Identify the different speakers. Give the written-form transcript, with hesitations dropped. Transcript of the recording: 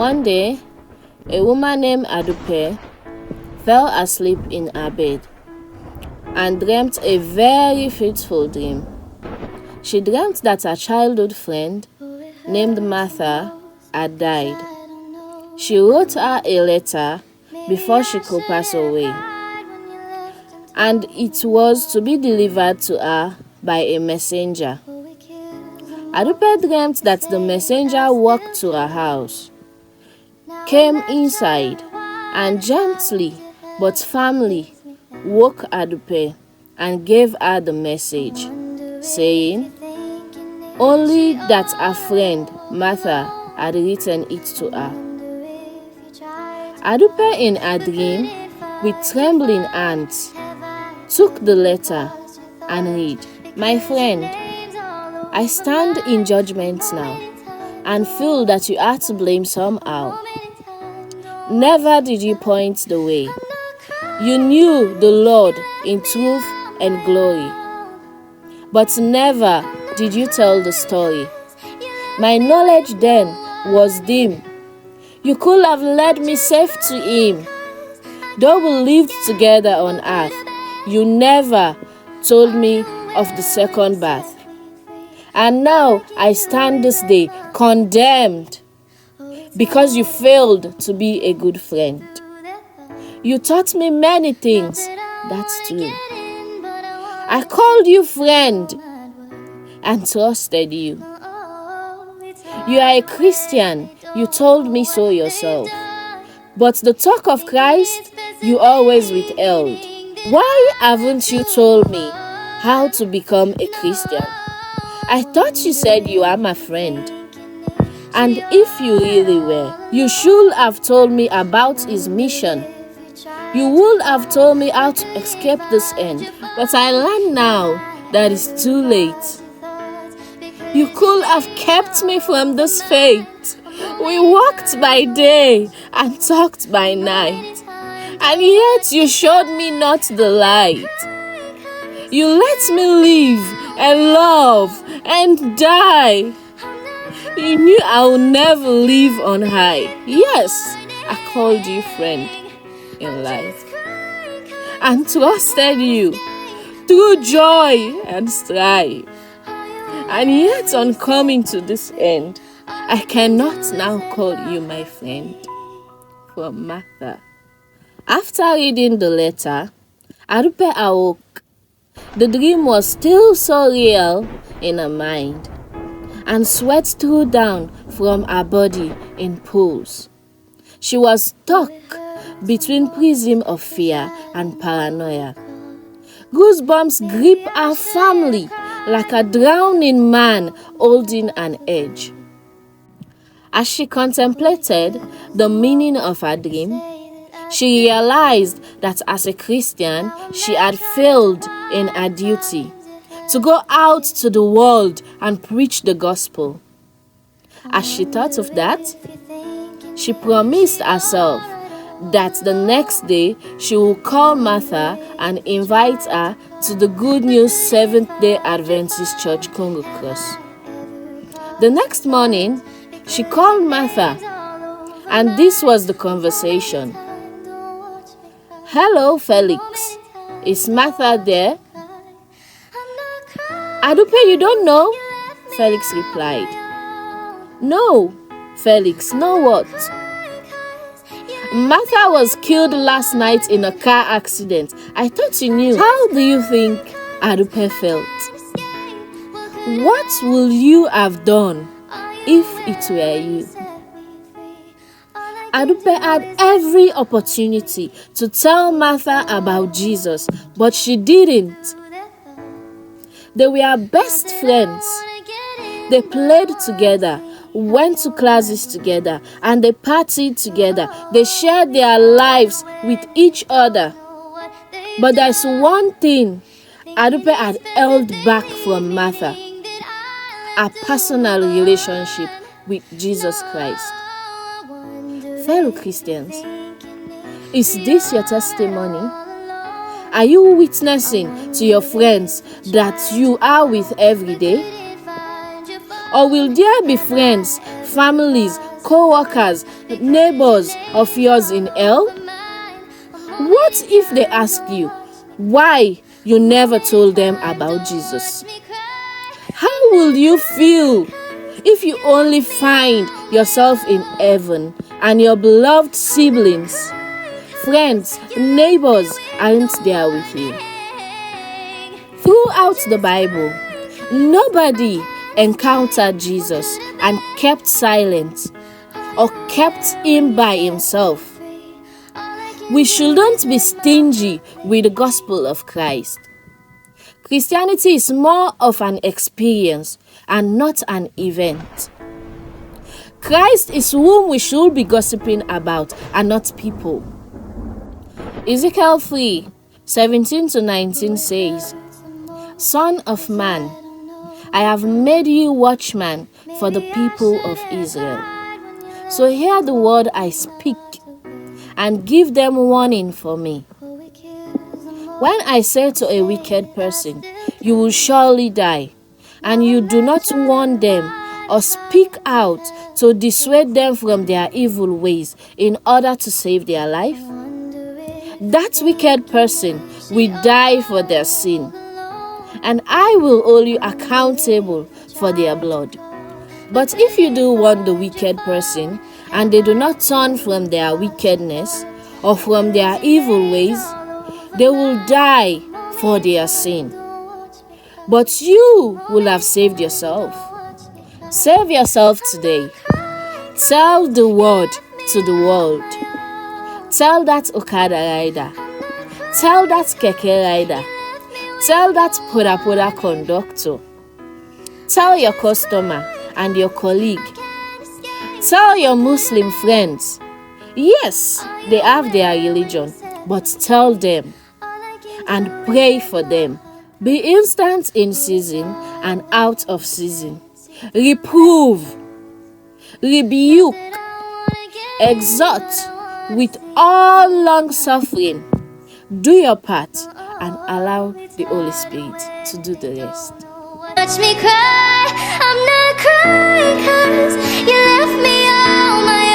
Speaker 1: One day, a woman named Adupe fell asleep in her bed and dreamt a very fateful dream. She dreamt that her childhood friend, named Martha, had died. She wrote her a letter before she could pass away, and it was to be delivered to her by a messenger. Adupe dreamt that the messenger walked to her house, came inside, and gently but firmly woke Adupe and gave her the message, saying only that her friend Martha had written it to her. Adupe, in her dream, with trembling hands, took the letter and read, "My friend, I stand in judgment now and feel that you are to blame somehow. Never did you point the way. You knew the Lord in truth and glory, but never did you tell the story. My knowledge then was dim. You could have led me safe to Him. Though we lived together on earth, you never told me of the second birth. And now I stand this day condemned because you failed to be a good friend. You taught me many things, that's true. I called you friend and trusted you. You are a Christian, you told me so yourself. But the talk of Christ you always withheld. Why haven't you told me how to become a Christian? I thought you said you are my friend. And if you really were, you should have told me about His mission. You would have told me how to escape this end. But I learn now that it's too late. You could have kept me from this fate. We walked by day and talked by night, and yet you showed me not the light. You let me live and love and die. You knew I would never live on high. Yes, I called you friend in life and trusted you through joy and strife. And yet on coming to this end, I cannot now call you my friend. From Martha. After reading the letter, Adupe awoke. The dream was still so real in her mind, and sweat threw down from her body in pools. She was stuck between prism of fear and paranoia. Goosebumps gripped her firmly like a drowning man holding an edge. As she contemplated the meaning of her dream, she realized that as a Christian, she had failed in her duty to go out to the world and preach the gospel. As she thought of that, she promised herself that the next day she would call Martha and invite her to the Good News Sventh-day Adventist Church Congo Cross. The next morning, she called Martha, and this was the conversation. "Hello, Felix. Is Martha there?" "Adupe, you don't know?" Felix replied. "No, Felix, no what?" "Martha was killed last night in a car accident. I thought you knew." How do you think Adupe felt? What will you have done if it were you? Adupe had every opportunity to tell Martha about Jesus, but she didn't. They were best friends. They played together, went to classes together, and they partied together. They shared their lives with each other. But there's one thing Adupe had held back from Martha: a personal relationship with Jesus Christ. Fellow Christians, is this your testimony? Are you witnessing to your friends that you are with every day? Or will there be friends, families, co-workers, neighbors of yours in hell? What if they ask you why you never told them about Jesus? How will you feel if you only find yourself in heaven and your beloved siblings, friends, neighbors aren't there with you? Throughout the Bible, nobody encountered Jesus and kept silent or kept him by himself. We shouldn't be stingy with the gospel of Christ. Christianity is more of an experience and not an event. Christ is whom we should be gossiping about and not people. Ezekiel 3:17-19 says, Son of man, I have made you watchman for the people of Israel. So hear the word I speak and give them warning for me. When I say to a wicked person, you will surely die, and you do not warn them or speak out to dissuade them from their evil ways in order to save their life, that wicked person will die for their sin, and I will hold you accountable for their blood. But if you do warn the wicked person, and they do not turn from their wickedness or from their evil ways, they will die for their sin. But you will have saved yourself. Save yourself today. Tell the word to the world. Tell that Okada rider. Tell that Keke rider. Tell that Poda conductor. Tell your customer and your colleague. Tell your Muslim friends. Yes, they have their religion, but tell them and pray for them. Be instant in season and out of season. Reprove, rebuke, exhort with all long suffering. Do your part and allow the Holy Spirit to do the rest.
Speaker 2: Watch me cry, I'm not crying 'cause you left me on my